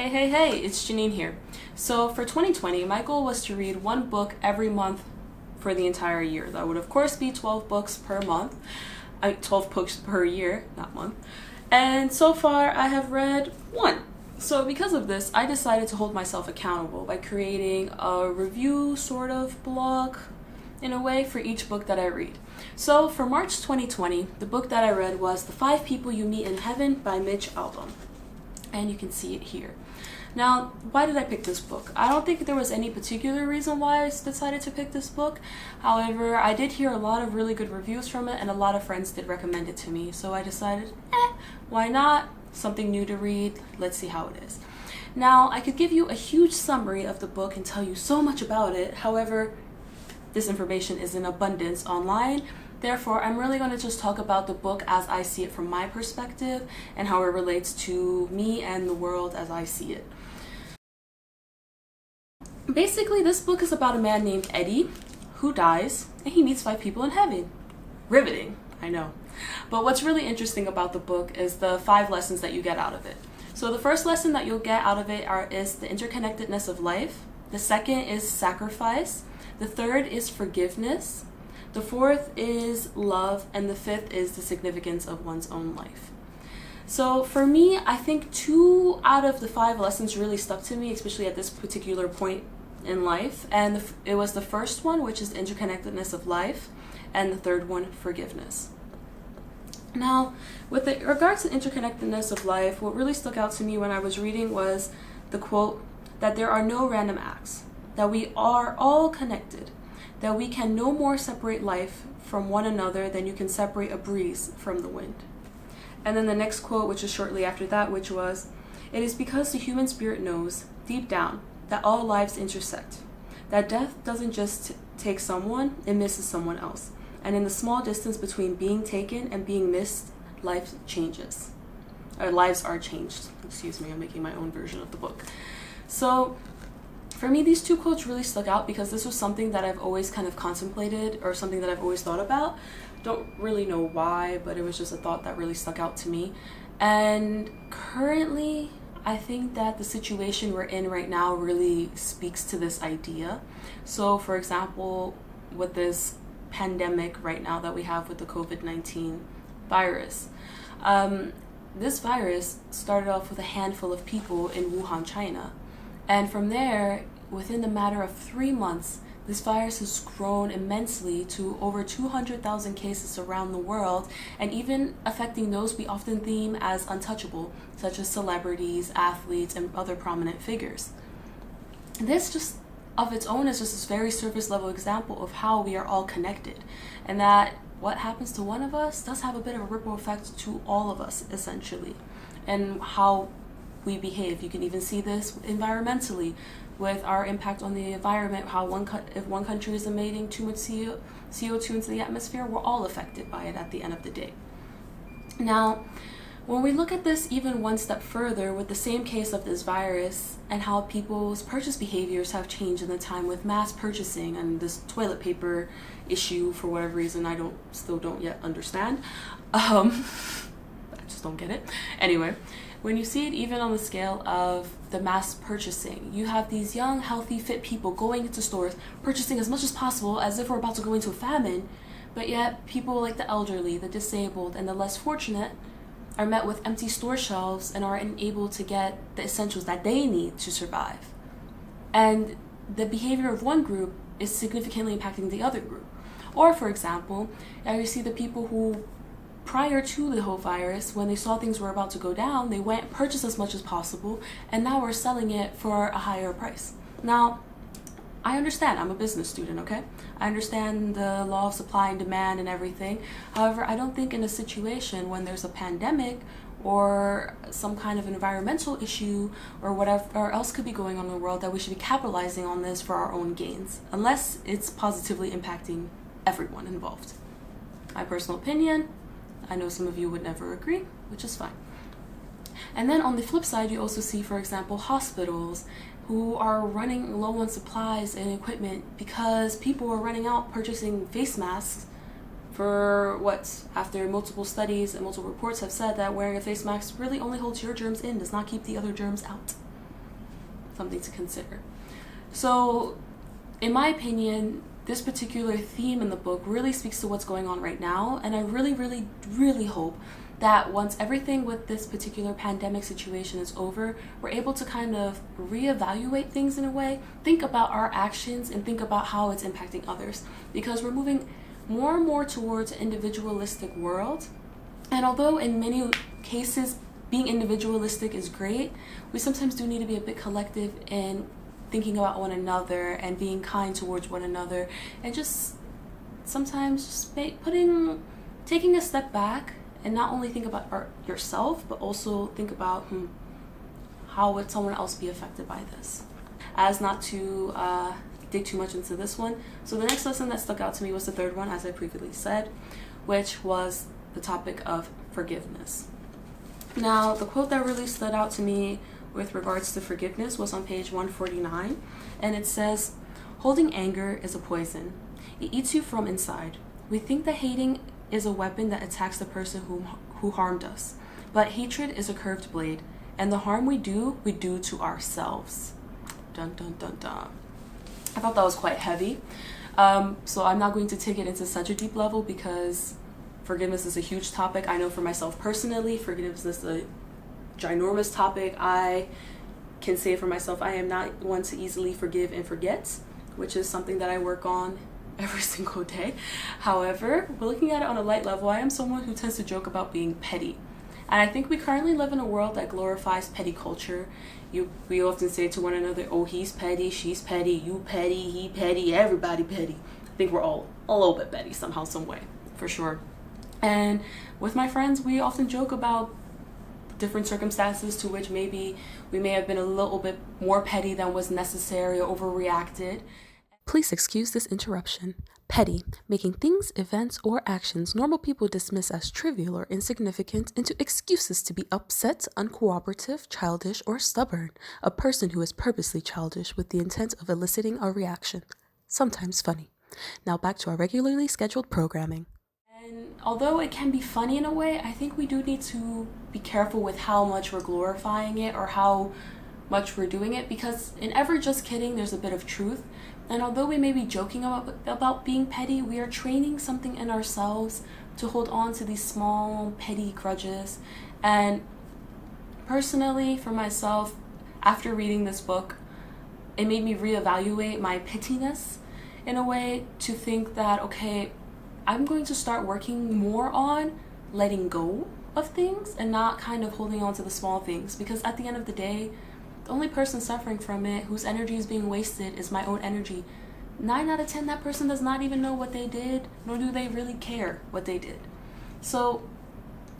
Hey, it's Janine here. So for 2020, my goal was to read one book every month for the entire year. That would of course be 12 books per month. 12 books per year, not month. And so far I have read one. So because of this, I decided to hold myself accountable by creating a review sort of blog in a way for each book that I read. So for March 2020, the book that I read was The 5 People You Meet in Heaven by Mitch Albom. And you can see it here. Now, why did I pick this book? I don't think there was any particular reason why I decided to pick this book. However, I did hear a lot of really good reviews from it and a lot of friends did recommend it to me. So I decided, why not? Something new to read. Let's see how it is. Now, I could give you a huge summary of the book and tell you so much about it. However, this information is in abundance online. Therefore, I'm really going to just talk about the book as I see it from my perspective and how it relates to me and the world as I see it. Basically, this book is about a man named Eddie who dies and he meets 5 people in heaven. Riveting, I know. But what's really interesting about the book is the 5 lessons that you get out of it. So the first lesson that you'll get out of it is the interconnectedness of life. The second is sacrifice. The third is forgiveness. The fourth is love, and the 5th is the significance of one's own life. So for me, I think 2 out of the 5 lessons really stuck to me, especially at this particular point in life. And it was the first one, which is the interconnectedness of life, and the third one, forgiveness. Now, with regards to interconnectedness of life, what really stuck out to me when I was reading was the quote that there are no random acts, that we are all connected, that we can no more separate life from one another than you can separate a breeze from the wind. And then the next quote, which is shortly after that, which was, it is because the human spirit knows, deep down, that all lives intersect, that death doesn't just take someone, it misses someone else. And in the small distance between being taken and being missed, life changes. Our lives are changed. Excuse me, I'm making my own version of the book. So, for me, these 2 quotes really stuck out because this was something that I've always kind of contemplated or something that I've always thought about. Don't really know why, but it was just a thought that really stuck out to me. And currently, I think that the situation we're in right now really speaks to this idea. So, for example, with this pandemic right now that we have with the Covid-19 virus, this virus started off with a handful of people in Wuhan, China. And from there, within the matter of 3 months, this virus has grown immensely to over 200,000 cases around the world, and even affecting those we often deem as untouchable, such as celebrities, athletes, and other prominent figures. This just of its own is just this very surface level example of how we are all connected, and that what happens to one of us does have a bit of a ripple effect to all of us, essentially, and how we behave. You can even see this environmentally with our impact on the environment, how if one country is emitting too much CO2 into the atmosphere, we're all affected by it at the end of the day. Now, when we look at this even one step further with the same case of this virus and how people's purchase behaviors have changed in the time with mass purchasing and this toilet paper issue, for whatever reason I still don't yet understand. I just don't get it. Anyway, when you see it even on the scale of the mass purchasing, you have these young, healthy, fit people going into stores, purchasing as much as possible as if we're about to go into a famine, but yet people like the elderly, the disabled, and the less fortunate are met with empty store shelves and are unable to get the essentials that they need to survive. And the behavior of one group is significantly impacting the other group. Or, for example, you see the people who prior to the whole virus, when they saw things were about to go down, they went and purchased as much as possible, and now we're selling it for a higher price. Now, I understand, I'm a business student, okay? I understand the law of supply and demand and everything. However, I don't think in a situation when there's a pandemic or some kind of environmental issue or whatever else could be going on in the world that we should be capitalizing on this for our own gains, unless it's positively impacting everyone involved. My personal opinion, I know some of you would never agree, which is fine. And then on the flip side, you also see, for example, hospitals who are running low on supplies and equipment because people are running out purchasing face masks for after multiple studies and multiple reports have said that wearing a face mask really only holds your germs in, does not keep the other germs out. something to consider. So, in my opinion, this particular theme in the book really speaks to what's going on right now, and I really, really, really hope that once everything with this particular pandemic situation is over, we're able to kind of reevaluate things in a way, think about our actions, and think about how it's impacting others. Because we're moving more and more towards an individualistic world. And although in many cases being individualistic is great, we sometimes do need to be a bit collective in thinking about one another and being kind towards one another, and just sometimes just taking a step back and not only think about yourself, but also think about how would someone else be affected by this. As not to dig too much into this one. So the next lesson that stuck out to me was the third one, as I previously said, which was the topic of forgiveness. Now, the quote that really stood out to me with regards to forgiveness was on page 149, and it says, "Holding anger is a poison. It eats you from inside. We think that hating is a weapon that attacks the person who harmed us. But hatred is a curved blade, and the harm we do to ourselves." Dun dun dun dun. I thought that was quite heavy. So I'm not going to take it into such a deep level because forgiveness is a huge topic. I know for myself personally, forgiveness is a ginormous topic. I can say for myself, I am not one to easily forgive and forget, which is something that I work on every single day. However, we're looking at it on a light level. I am someone who tends to joke about being petty. And I think we currently live in a world that glorifies petty culture. We often say to one another, oh, he's petty, she's petty, you petty, he petty, everybody petty. I think we're all a little bit petty somehow, some way, for sure. And with my friends, we often joke about different circumstances to which maybe we may have been a little bit more petty than was necessary or overreacted. Please excuse this interruption. Petty, making things, events, or actions normal people dismiss as trivial or insignificant into excuses to be upset, uncooperative, childish, or stubborn. A person who is purposely childish with the intent of eliciting a reaction. Sometimes funny. Now back to our regularly scheduled programming. And although it can be funny in a way, I think we do need to be careful with how much we're glorifying it or how much we're doing it, because in ever just kidding, there's a bit of truth. And although we may be joking about being petty, we are training something in ourselves to hold on to these small, petty grudges. And personally, for myself, after reading this book, it made me reevaluate my pettiness in a way to think that, okay, I'm going to start working more on letting go of things and not kind of holding on to the small things, because at the end of the day, the only person suffering from it, whose energy is being wasted, is my own energy. 9 out of 10, that person does not even know what they did, nor do they really care what they did. So,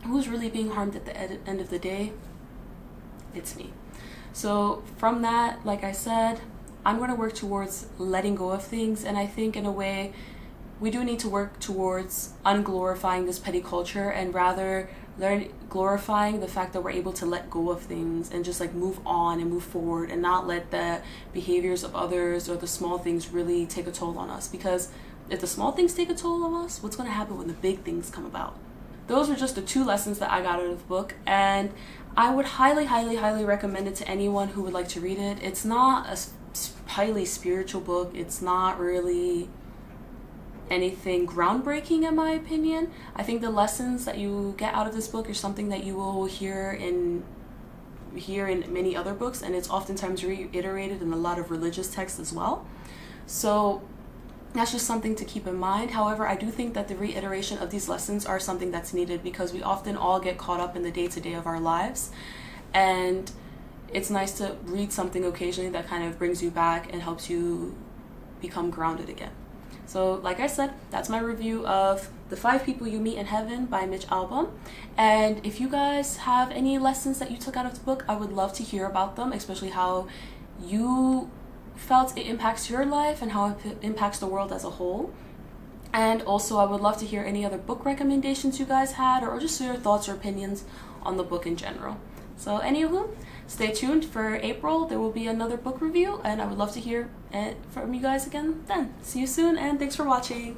who's really being harmed at the end of the day? It's me. So, from that, like I said, I'm going to work towards letting go of things, and I think in a way, we do need to work towards unglorifying this petty culture and rather glorifying the fact that we're able to let go of things and just like move on and move forward and not let the behaviors of others or the small things really take a toll on us. Because if the small things take a toll on us, what's going to happen when the big things come about? Those are just the 2 lessons that I got out of the book, and I would highly, highly, highly recommend it to anyone who would like to read it. It's not a highly spiritual book. It's not really anything groundbreaking in my opinion. I think the lessons that you get out of this book are something that you will hear in many other books, and it's oftentimes reiterated in a lot of religious texts as well. So that's just something to keep in mind. However, I do think that the reiteration of these lessons are something that's needed because we often all get caught up in the day-to-day of our lives, and it's nice to read something occasionally that kind of brings you back and helps you become grounded again. So, like I said, that's my review of The 5 People You Meet in Heaven by Mitch Albom. And if you guys have any lessons that you took out of the book, I would love to hear about them, especially how you felt it impacts your life and how it impacts the world as a whole. And also, I would love to hear any other book recommendations you guys had, or just your thoughts or opinions on the book in general. So, anywho, stay tuned for April. There will be another book review, and I would love to hear it from you guys again then. See you soon, and thanks for watching.